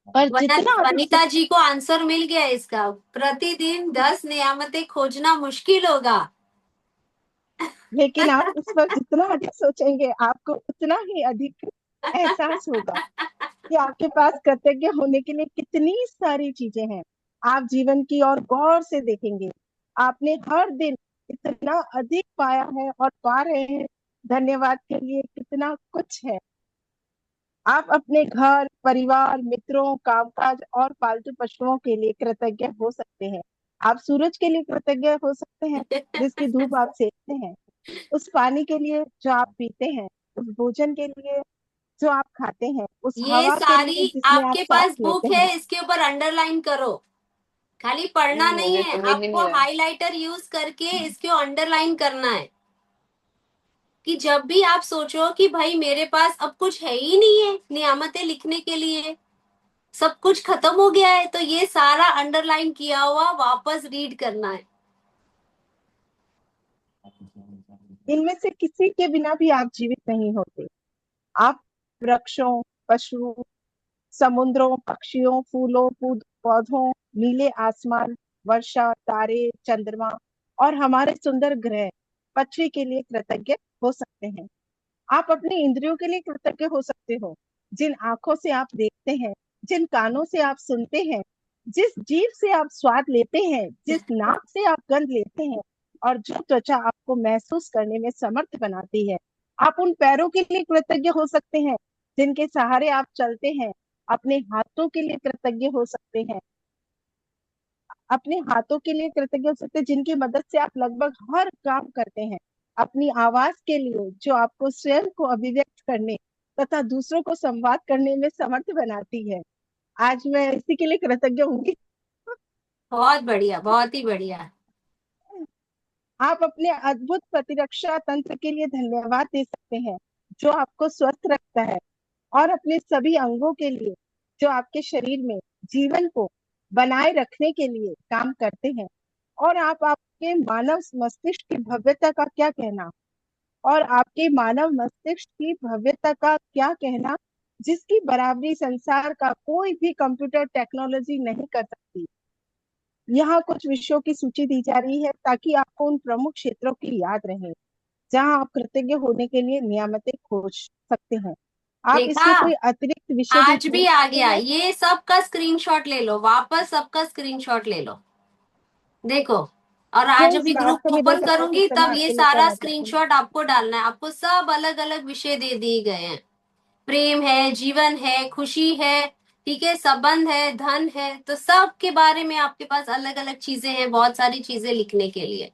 पर जितना अधिक वनिता जी को आंसर मिल गया इसका। प्रतिदिन 10 नियामतें खोजना मुश्किल होगा। लेकिन आप इस पर जितना अधिक सोचेंगे आपको उतना ही अधिक एहसास होगा कि आपके पास कृतज्ञ होने के लिए कितनी सारी चीजें हैं। आप जीवन की और गौर से देखेंगे, आपने हर दिन इतना अधिक पाया है और पा रहे हैं। धन्यवाद के लिए कितना कुछ है। आप अपने घर, परिवार, मित्रों, कामकाज और पालतू पशुओं के लिए कृतज्ञ हो सकते हैं। आप सूरज के लिए कृतज्ञ हो सकते हैं जिसकी धूप आप सेकते हैं, उस पानी के लिए जो आप पीते हैं, उस भोजन के लिए जो आप खाते हैं, उस ये हवा के लिए सारी जिसमें आप आपके सांस पास लेते बुक है, हैं। इसके ऊपर अंडरलाइन करो। खाली पढ़ना नहीं मुझे है, समझ ही आपको नहीं आया। हाइलाइटर यूज करके इसको अंडरलाइन करना है। कि जब भी आप सोचो कि भाई मेरे पास अब कुछ है ही नहीं है नियामतें लिखने के लिए, सब कुछ खत्म हो गया है, तो ये सारा अंडरलाइन किया हुआ वापस रीड करना है। इनमें से किसी के बिना भी आप जीवित नहीं होते। आप वृक्षों, पशुओं, समुद्रों, पक्षियों, फूलों, पौधों, नीले आसमान, वर्षा, तारे, चंद्रमा और हमारे सुंदर ग्रह पृथ्वी के लिए कृतज्ञ हो सकते हैं। आप अपनी इंद्रियों के लिए कृतज्ञ हो सकते हो, जिन आंखों से आप देखते हैं, जिन कानों से आप सुनते हैं, जिस जीभ से आप स्वाद लेते हैं, जिस नाक से आप गंध लेते हैं, और जो त्वचा आपको महसूस करने में समर्थ बनाती है। आप उन पैरों के लिए कृतज्ञ हो सकते हैं जिनके सहारे आप चलते हैं। अपने हाथों के लिए कृतज्ञ हो सकते हैं, अपने हाथों के लिए कृतज्ञ हो सकते हैं जिनकी मदद से आप लगभग हर काम करते हैं। अपनी आवाज के लिए जो आपको स्वयं को अभिव्यक्त करने तथा दूसरों को संवाद करने में समर्थ बनाती है। आज मैं इसी के लिए कृतज्ञ होंगी। बहुत बढ़िया, बहुत ही बढ़िया। आप अपने अद्भुत प्रतिरक्षा तंत्र के लिए धन्यवाद दे सकते हैं जो आपको स्वस्थ रखता है, और अपने सभी अंगों के लिए जो आपके शरीर में जीवन को बनाए रखने के लिए काम करते हैं। और आप आपके मानव मस्तिष्क की भव्यता का क्या कहना, और आपके मानव मस्तिष्क की भव्यता का क्या कहना, जिसकी बराबरी संसार का कोई भी कंप्यूटर टेक्नोलॉजी नहीं कर सकती। यहाँ कुछ विषयों की सूची दी जा रही है ताकि आपको उन प्रमुख क्षेत्रों की याद रहे जहाँ आप कृतज्ञ होने के लिए नियामतें खोज सकते हैं। आप देखा, इसके कोई अतिरिक्त विषय भी आज ढूंढ भी आ सकते गया। हैं। ये सबका स्क्रीनशॉट ले लो, वापस सबका स्क्रीनशॉट ले लो, देखो। और आज यस, अभी मैं ग्रुप आपको भी ओपन बस इस करूंगी समय तब ये आपके लिए सारा कॉल आ जाती है। स्क्रीनशॉट आपको डालना है। आपको सब अलग अलग विषय दे दिए गए हैं। प्रेम है, जीवन है, खुशी है, ठीक है, संबंध है, धन है, तो सब के बारे में आपके पास अलग अलग चीजें हैं, बहुत सारी चीजें लिखने के लिए।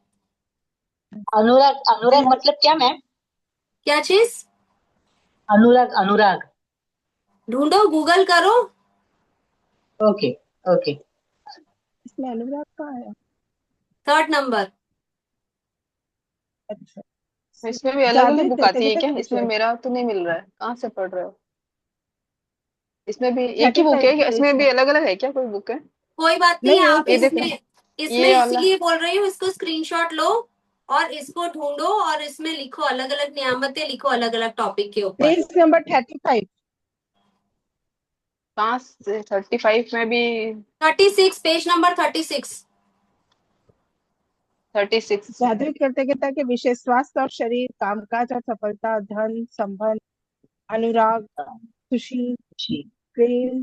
अनुराग, अनुराग जी, मतलब क्या मैम? क्या चीज? अनुराग, अनुराग। ढूंढो, गूगल करो। Okay, okay. इसमें अनुराग कहाँ है? 3rd number. अच्छा, इसमें भी अलग अलग जादुई बुक आती है कृतज्ञता क्या? इसमें कैसे? मेरा तो नहीं मिल रहा है, कहाँ से पढ़ रहे हो? इसमें भी एक ही बुक 35 है क्या? पेज इसमें भी है। अलग अलग है क्या, कोई बुक है? कोई बात नहीं, नहीं, एक आप ये ही बुक देखो, है। इसमें इसमें ये वाला। इसीलिए बोल रही हूँ, इसको स्क्रीनशॉट लो और इसको ढूंढो और इसमें लिखो, अलग अलग नियामतें लिखो अलग अलग टॉपिक के ऊपर। Page number 35। कहाँ से 35 में भी? 36, पेज नंबर 36। 36। जादुई कृतज्ञता के विषय स्वास्थ्य और शरीर, कामकाज और सफलता, धन, संबंध, अनुराग, खुशी, जी, प्रेम,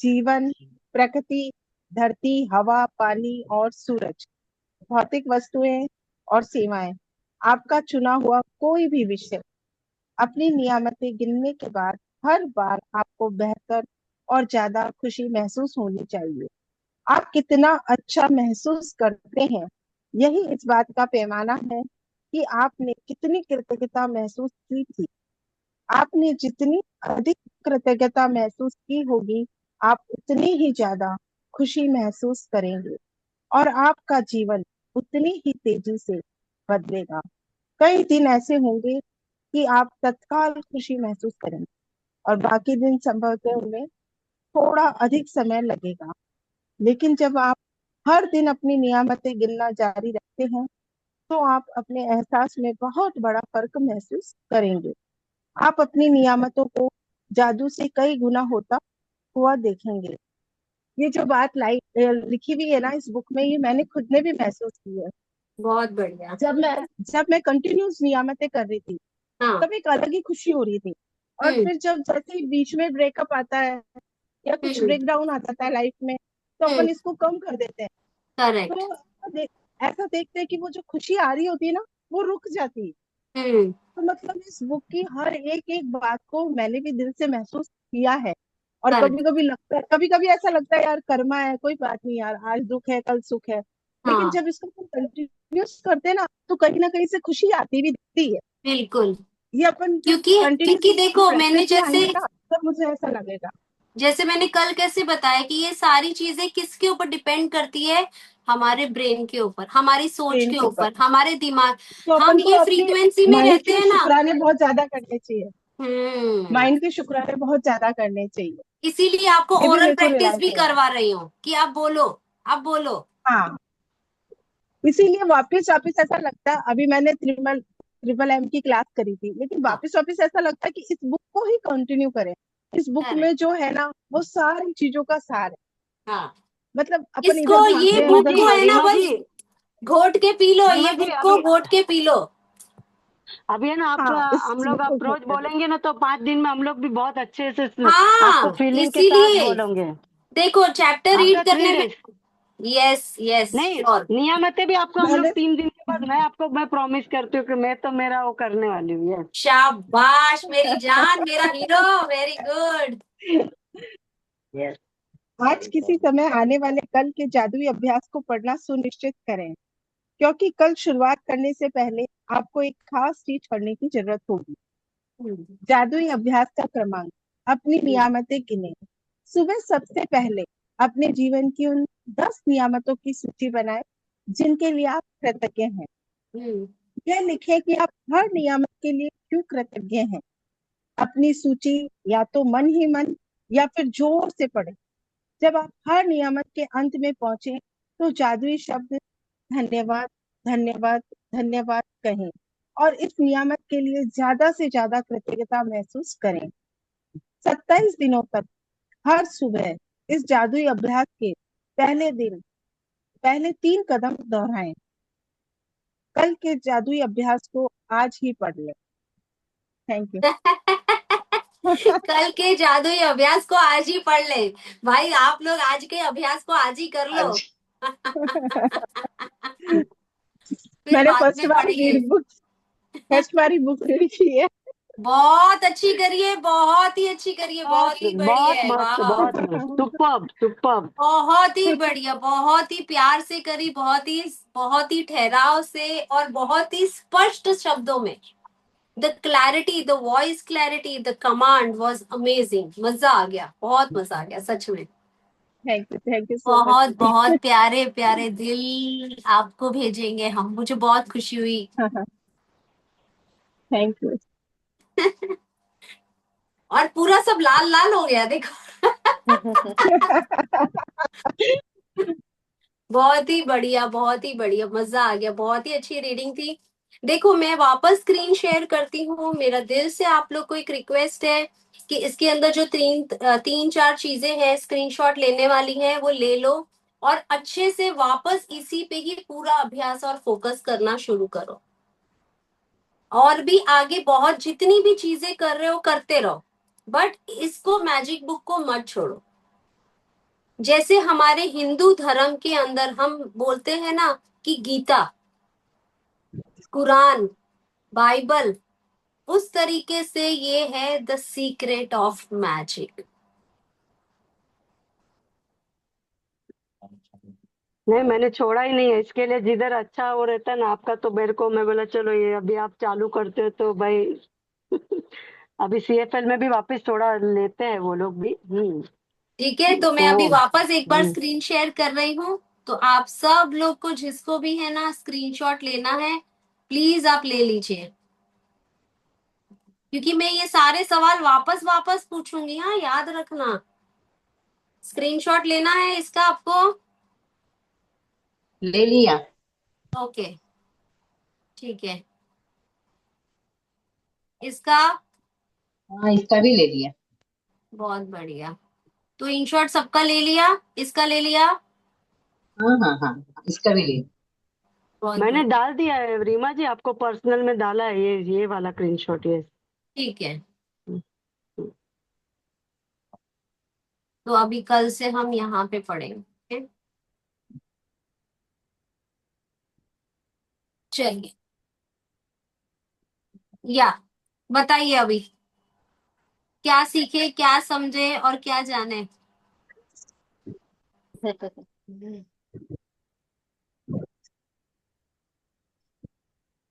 जीवन, जी। प्रकृति, धरती, हवा, पानी और सूरज, भौतिक वस्तुएं और सेवाएं। आपका चुना हुआ कोई भी विषय। अपनी नियामतें गिनने के बाद हर बार आपको बेहतर और ज्यादा खुशी महसूस होनी चाहिए। आप कितना अच्छा महसूस करते हैं, यही इस बात का पैमाना है कि आपने कितनी कृतज्ञता महसूस की थी। आपने जितनी अधिक कृतज्ञता महसूस की होगी, आप उतनी ही ज्यादा खुशी महसूस करेंगे, और आपका जीवन उतनी ही तेजी से बदलेगा। कई दिन ऐसे होंगे कि आप तत्काल खुशी महसूस करेंगे, और बाकी दिन संभवतः उनमें थोड़ा अधिक समय लगेगा। लेकिन जब आप हर दिन अपनी नियामतें गिनना जारी रखते हैं, तो आप अपने एहसास में बहुत बड़ा फर्क महसूस करेंगे। आप अपनी नियामतों को जादू से कई गुना होता हुआ देखेंगे। ये जो बात लिखी हुई है ना इस बुक में, ये मैंने खुद ने भी महसूस की है। बहुत बढ़िया। जब मैं कंटिन्यूस नियामतें कर रही थी, हाँ। तब एक अलग ही खुशी हो रही थी। और हम्म। फिर जब जैसे ही बीच में ब्रेकअप आता है या कुछ हम्म। ब्रेक डाउन आ जाता है लाइफ में, तो हम्म। अपन इसको कम कर देते हैं। करेक्ट। तो ऐसा देखते हैं कि वो जो खुशी आ रही होती है ना, वो रुक जाती है। हम्म। तो मतलब इस बुक की हर एक एक बात को मैंने भी दिल से महसूस किया है। और करेक्ट। कभी कभी लगता है, कभी कभी ऐसा लगता है यार कर्मा है, कोई बात नहीं यार, आज दुख है कल सुख है। लेकिन हाँ, जब इसको कंटिन्यूस करते हैं ना, तो कहीं ना कहीं से खुशी आती भी दिखती है। बिल्कुल। ये अपन जब क्योंकि क्योंकि कंटिन्यूसली देखो, मैंने प्रैक्टिस में जैसे आएंगे ना, तब मुझे ऐसा लगेगा। जैसे मैंने कल कैसे बताया कि ये सारी चीजें किसके ऊपर डिपेंड करती है? हमारे ब्रेन के ऊपर, हमारी सोच ट्रेन के के ऊपर, ऊपर, हमारे दिमाग। तो हम अपन को ये अपने फ्रीक्वेंसी में माइंड रहते के हैं ना। शुक्राने बहुत ज्यादा करने चाहिए। हम्म। माइंड के शुक्राने बहुत ज्यादा करने चाहिए। इसीलिए आपको ये भी ओरल मेरे को प्रैक्टिस रियलाइज भी हुआ। करवा रही हूँ कि आप बोलो, आप बोलो। हाँ, इसीलिए वापस वापस ऐसा लगता है, अभी मैंने ट्रिपल ट्रिपल एम की क्लास करी थी, लेकिन हाँ। वापस वापस ऐसा लगता है कि इस बुक को ही कंटिन्यू करें। इस बुक करेक्ट। में जो है ना, वो सारी चीजों का सार है। हाँ। मतलब अपन इधर इसको, ये भागते हैं बुक उधर को है ना, रीमा भागते जी, बस घोट के पी लो, रीमा ये जी, बुक को अभी घोट के पी लो। हैं। अभी है ना आप हाँ, इस हम बुक लोग को अप्रोच घोट कर। बोलेंगे ना, तो 5 दिन में हम लोग भी बहुत अच्छे से आपको हाँ, फीलिंग के साथ इसीलिए बोलेंगे। देखो चैप्टर रीड आफ्टर करने 3 में, days। यस यस नहीं, श्योर। नियामतें भी आपको हम लोग मैंने 3 दिन के बाद, मैं प्रॉमिस करती हूँ कि मैं तो मेरा वो करने वाली हूँ। यस। शाबाश मेरी जान, मेरा हीरो, वेरी गुड। यस। आज किसी समय आने वाले कल के जादुई अभ्यास को पढ़ना सुनिश्चित करें, क्योंकि कल शुरुआत करने से पहले आपको एक खास चीज पढ़ने की जरूरत होगी। जादुई अभ्यास का क्रमांक, अपनी नियामतें गिने। सुबह सबसे पहले अपने जीवन की उन 10 नियामतों की सूची बनाएं जिनके लिए आप कृतज्ञ हैं। यह लिखें कि आप हर नियामत के लिए क्यों कृतज्ञ हैं। अपनी सूची या तो मन ही मन या फिर जोर से पढ़ें। जब आप हर नियामत के अंत में पहुंचे तो जादुई शब्द धन्यवाद, धन्यवाद, धन्यवाद कहें और इस नियामत के लिए ज्यादा से ज्यादा कृतज्ञता महसूस करें। 27 दिनों तक हर सुबह इस जादुई अभ्यास के पहले दिन पहले 3 कदम दोहराएं। कल के जादुई अभ्यास को आज ही पढ़ लें। Thank you. कल के जादुई अभ्यास को आज ही पढ़ ले। भाई आप लोग आज के अभ्यास को आज ही कर लो। आज फिर मैंने बाद में पढ़ेंगे। फर्स्ट बारी बुक रीड की है। बहुत अच्छी करिए, बहुत ही अच्छी करिए, बहुत बहुत ही बहुत बढ़िया है, मस्त, वाह। बहुत मस्त, सुपर्ब सुपर्ब। बहुत ही बढ़िया, बहुत ही प्यार से करी, बहुत ही ठहराव से और बहुत ही स्पष्ट शब्दों में। The clarity, the voice clarity, the command was amazing. मजा आ गया, बहुत मजा आ गया सच में। थैंक यू सो मच बहुत दीदी। बहुत प्यारे प्यारे दिल आपको भेजेंगे हम, मुझे बहुत खुशी हुई। Thank you. और पूरा सब लाल लाल हो गया देखो। बहुत ही बढ़िया, बहुत ही बढ़िया, मजा आ गया, बहुत ही अच्छी रीडिंग थी। देखो मैं वापस स्क्रीन शेयर करती हूँ। मेरा दिल से आप लोग को एक रिक्वेस्ट है कि इसके अंदर जो तीन चार चीजें हैं स्क्रीनशॉट लेने वाली हैं वो ले लो और अच्छे से वापस इसी पे ही पूरा अभ्यास और फोकस करना शुरू करो। और भी आगे बहुत जितनी भी चीजें कर रहे हो करते रहो, बट इसको मैजिक बुक को मत छोड़ो। जैसे हमारे हिंदू धर्म के अंदर हम बोलते हैं ना कि गीता, कुरान, बाइबल, उस तरीके से ये है द सीक्रेट ऑफ मैजिक। नहीं, मैंने छोड़ा ही नहीं है, इसके लिए जिधर अच्छा वो रहता है ना आपका, तो मेरे को मैं बोला चलो ये अभी आप चालू करते हो तो भाई। अभी CFL में भी वापस थोड़ा लेते हैं वो लोग भी। ठीक है, तो मैं अभी ओ। वापस एक बार हम्म। स्क्रीन शेयर कर रही हूँ। तो आप सब लोग को जिसको भी है ना स्क्रीनशॉट लेना है, प्लीज आप ले लीजिए, क्योंकि मैं ये सारे सवाल वापस वापस पूछूंगी। हाँ याद रखना, स्क्रीनशॉट लेना है इसका आपको। ले लिया। ओके, ठीक है, इसका। हाँ, इसका भी ले लिया। बहुत बढ़िया, तो इनशॉट सबका ले लिया, इसका ले लिया। हाँ हाँ हाँ, इसका भी ले लिया। बहुत मैंने बढ़िया, डाल दिया है रीमा जी, आपको पर्सनल में डाला है ये वाला स्क्रीनशॉट। ये ठीक है। तो अभी कल से हम यहाँ पे पढ़ेंगे। चलिए, या बताइए अभी क्या सीखे, क्या समझे और क्या जाने।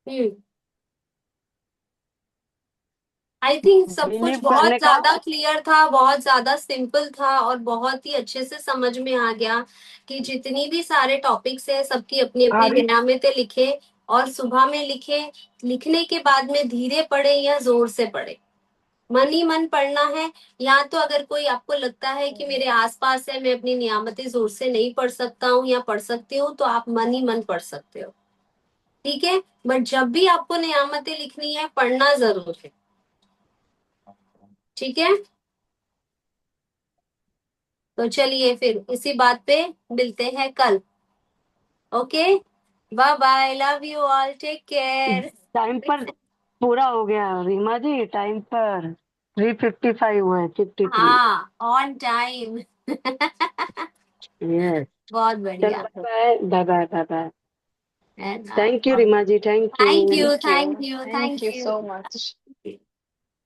हम्म, आई थिंक सब कुछ बिलीव बहुत करने का। ज्यादा क्लियर था, बहुत ज्यादा सिंपल था और बहुत ही अच्छे से समझ में आ गया कि जितनी भी सारे टॉपिक्स है सबकी अपनी अपनी आगे नियमित लिखे और सुबह में लिखे। लिखने के बाद में धीरे पढ़े या जोर से पढ़े, मन ही मन पढ़ना है। या तो अगर कोई आपको लगता है कि मेरे आसपास है, मैं अपनी नियामतें जोर से नहीं पढ़ सकता हूँ या पढ़ सकती हूँ, तो आप मन ही मन पढ़ सकते हो, ठीक है। बट जब भी आपको नियामतें लिखनी है पढ़ना जरूर है, ठीक है। तो चलिए फिर इसी बात पे मिलते हैं कल। Okay, bye bye, love you all, take care. Time पर पूरा हो गया रीमा जी, टाइम पर 3:55 हुआ है, 53। हाँ, ऑन टाइम। यस। बहुत चलो बढ़िया bye bye bye bye bye. है ना। Thank you Reema ji, thank thank you. You, thank you, thank you, thank thank you you. So much.